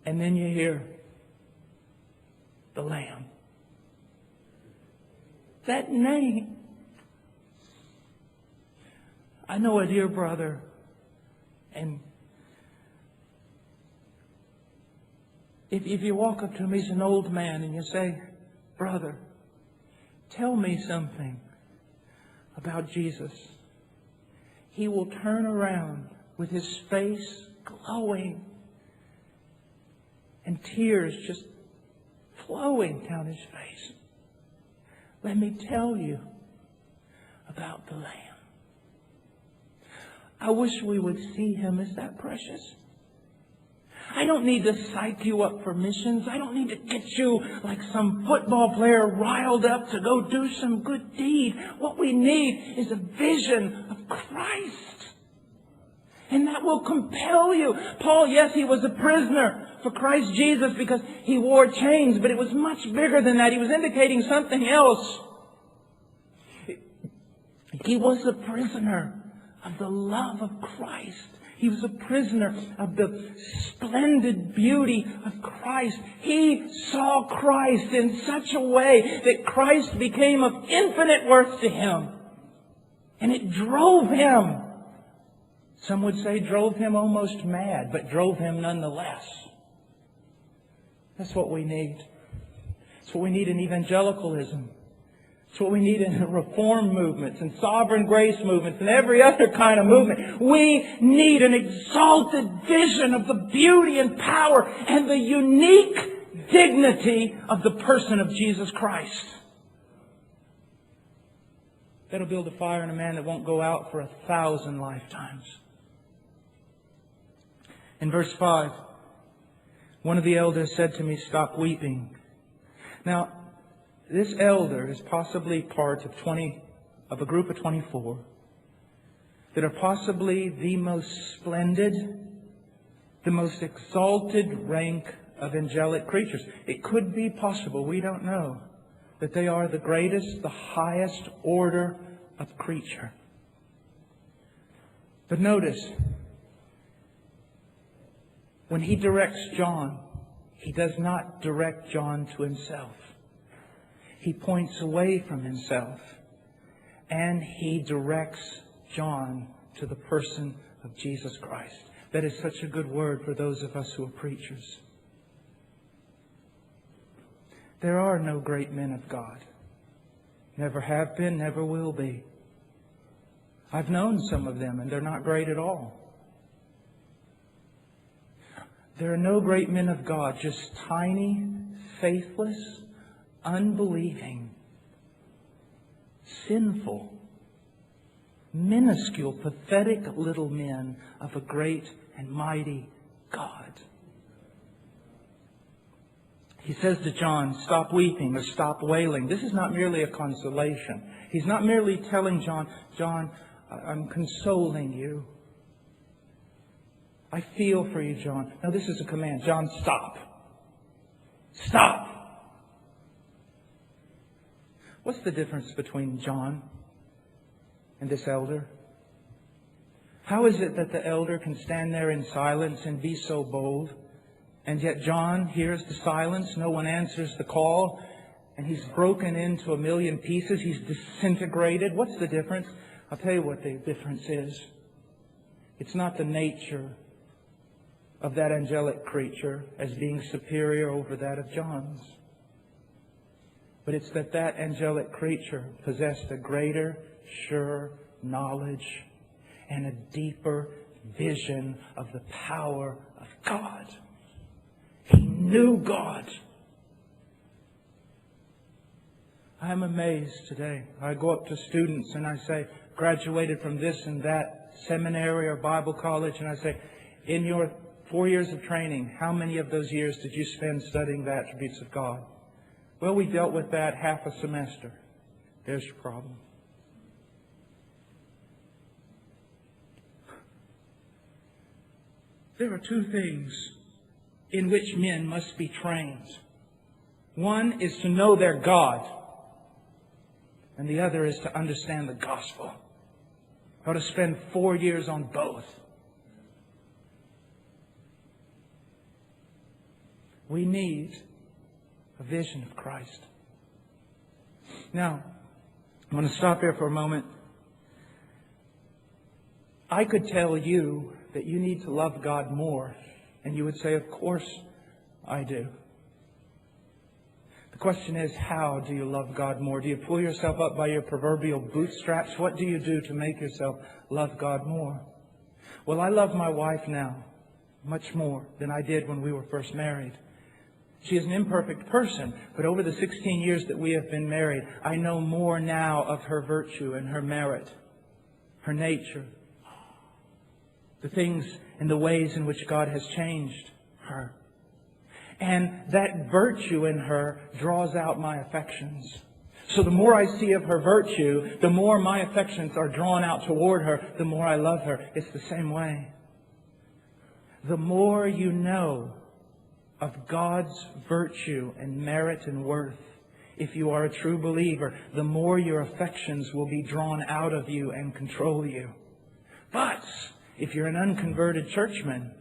And then you hear the Lamb. That name. I know a dear brother, and if you walk up to him, he's an old man, and you say, "Brother, tell me something about Jesus," he will turn around with his face glowing and tears just flowing down his face. "Let me tell you about the Lamb." I wish we would see Him as that precious. I don't need to psych you up for missions. I don't need to get you like some football player riled up to go do some good deed. What we need is a vision of Christ. And that will compel you. Paul, yes, he was a prisoner for Christ Jesus because he wore chains, but it was much bigger than that. He was indicating something else. He was a prisoner of the love of Christ. He was a prisoner of the splendid beauty of Christ. He saw Christ in such a way that Christ became of infinite worth to him. And it drove him. Some would say drove him almost mad, but drove him nonetheless. That's what we need. That's what we need in evangelicalism. It's what we need in reform movements and sovereign grace movements and every other kind of movement. We need an exalted vision of the beauty and power and the unique dignity of the person of Jesus Christ. That'll build a fire in a man that won't go out for 1,000 lifetimes. In verse 5, one of the elders said to me, "Stop weeping." Now, this elder is possibly part of a group of 24 that are possibly the most splendid, the most exalted rank of angelic creatures. It could be possible, we don't know, that they are the greatest, the highest order of creature. But notice, when he directs John, he does not direct John to himself. He points away from himself, and he directs John to the person of Jesus Christ. That is such a good word for those of us who are preachers. There are no great men of God. Never have been, never will be. I've known some of them, and they're not great at all. There are no great men of God, just tiny, faithless, unbelieving, sinful, minuscule, pathetic little men of a great and mighty God. He says to John, "Stop weeping," or "Stop wailing." This is not merely a consolation. He's not merely telling John, "John, I'm consoling you. I feel for you, John." No, this is a command. "John, stop. Stop." What's the difference between John and this elder? How is it that the elder can stand there in silence and be so bold, and yet John hears the silence, no one answers the call, and he's broken into a million pieces, he's disintegrated? What's the difference? I'll tell you what the difference is. It's not the nature of that angelic creature as being superior over that of John's. But it's that angelic creature possessed a greater, sure knowledge and a deeper vision of the power of God. He knew God. I'm amazed today. I go up to students and I say, "Graduated from this and that seminary or Bible college," and I say, "In your 4 years of training, how many of those years did you spend studying the attributes of God?" "Well, we dealt with that half a semester." There's your problem. There are two things in which men must be trained. One is to know their God, and the other is to understand the gospel. How to spend 4 years on both. We need a vision of Christ. Now, I want to stop here for a moment. I could tell you that you need to love God more, and you would say, of course I do. The question is, how do you love God more? Do you pull yourself up by your proverbial bootstraps? What do you do to make yourself love God more? Well, I love my wife now much more than I did when we were first married. She is an imperfect person, but over the 16 years that we have been married, I know more now of her virtue and her merit, her nature, the things and the ways in which God has changed her. And that virtue in her draws out my affections. So the more I see of her virtue, the more my affections are drawn out toward her, the more I love her. It's the same way. The more you know of God's virtue and merit and worth, if you are a true believer, the more your affections will be drawn out of you and control you. But if you're an unconverted churchman,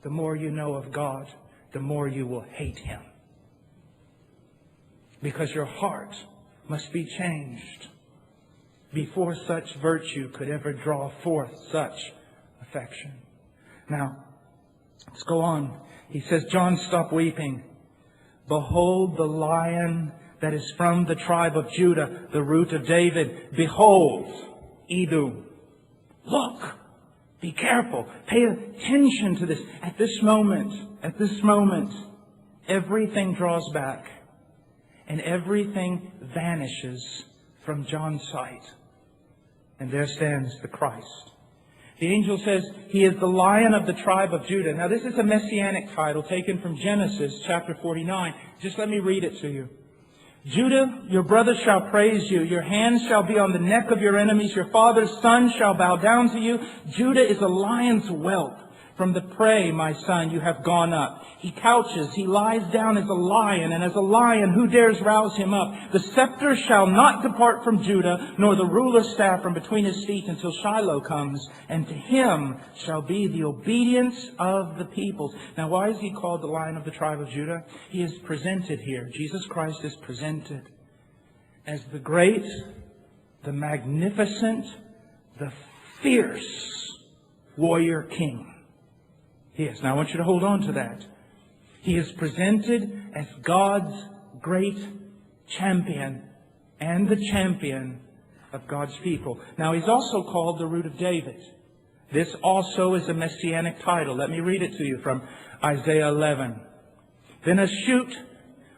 the more you know of God, the more you will hate Him. Because your heart must be changed before such virtue could ever draw forth such affection. Now, let's go on. He says, John, stop weeping. Behold the Lion that is from the tribe of Judah, the root of David. Behold, Edu. Look. Be careful. Pay attention to this. At this moment, everything draws back and everything vanishes from John's sight. And there stands the Christ. The angel says, He is the Lion of the tribe of Judah. Now, this is a messianic title taken from Genesis chapter 49. Just let me read it to you. Judah, your brothers shall praise you. Your hands shall be on the neck of your enemies. Your father's son shall bow down to you. Judah is a lion's whelp. From the prey, my son, you have gone up. He couches, he lies down as a lion, and as a lion, who dares rouse him up? The scepter shall not depart from Judah, nor the ruler's staff from between his feet until Shiloh comes, and to him shall be the obedience of the peoples. Now, why is he called the Lion of the tribe of Judah? He is presented here. Jesus Christ is presented as the great, the magnificent, the fierce warrior king. Yes, now I want you to hold on to that. He is presented as God's great champion and the champion of God's people. Now, He's also called the root of David. This also is a messianic title. Let me read it to you from Isaiah 11. Then a shoot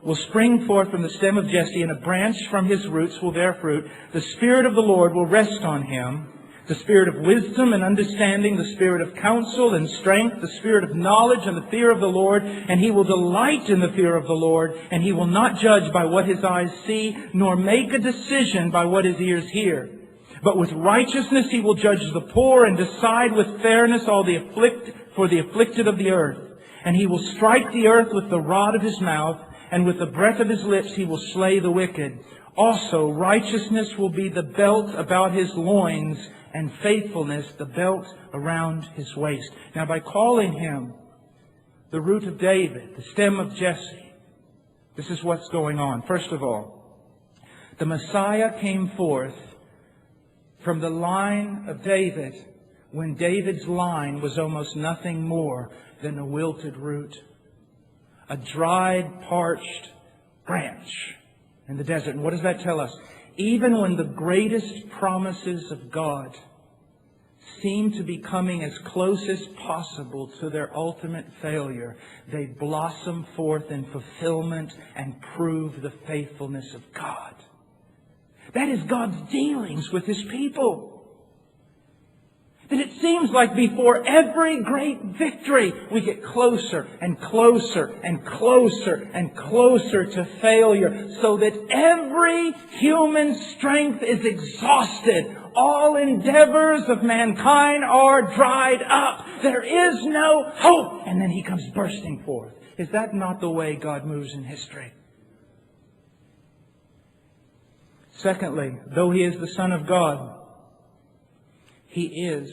will spring forth from the stem of Jesse, and a branch from his roots will bear fruit. The Spirit of the Lord will rest on him. The Spirit of wisdom and understanding, the Spirit of counsel and strength, the Spirit of knowledge and the fear of the Lord. And He will delight in the fear of the Lord. And He will not judge by what His eyes see, nor make a decision by what His ears hear. But with righteousness He will judge the poor and decide with fairness for the afflicted of the earth. And He will strike the earth with the rod of His mouth, and with the breath of His lips He will slay the wicked. Also, righteousness will be the belt about His loins, and faithfulness the belt around His waist. Now, by calling Him the root of David, the stem of Jesse, this is what's going on. First of all, the Messiah came forth from the line of David when David's line was almost nothing more than a wilted root, a dried, parched branch in the desert. And what does that tell us? Even when the greatest promises of God seem to be coming as close as possible to their ultimate failure, they blossom forth in fulfillment and prove the faithfulness of God. That is God's dealings with His people. That it seems like before every great victory, we get closer and closer and closer and closer to failure, so that every human strength is exhausted. All endeavors of mankind are dried up. There is no hope. And then He comes bursting forth. Is that not the way God moves in history? Secondly, though He is the Son of God, He is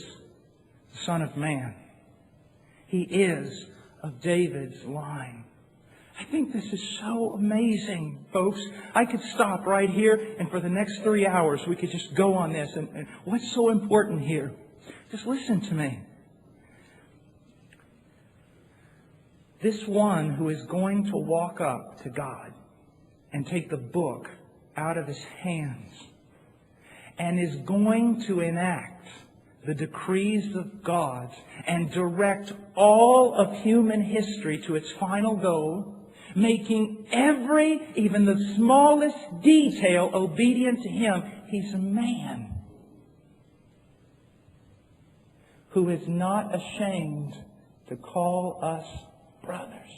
the Son of Man. He is of David's line. I think this is so amazing, folks. I could stop right here, and for the next 3 hours, we could just go on this. And what's so important here? Just listen to me. This one who is going to walk up to God and take the book out of his hands and is going to enact the decrees of God and direct all of human history to its final goal, making every, even the smallest detail obedient to Him. He's a man who is not ashamed to call us brothers.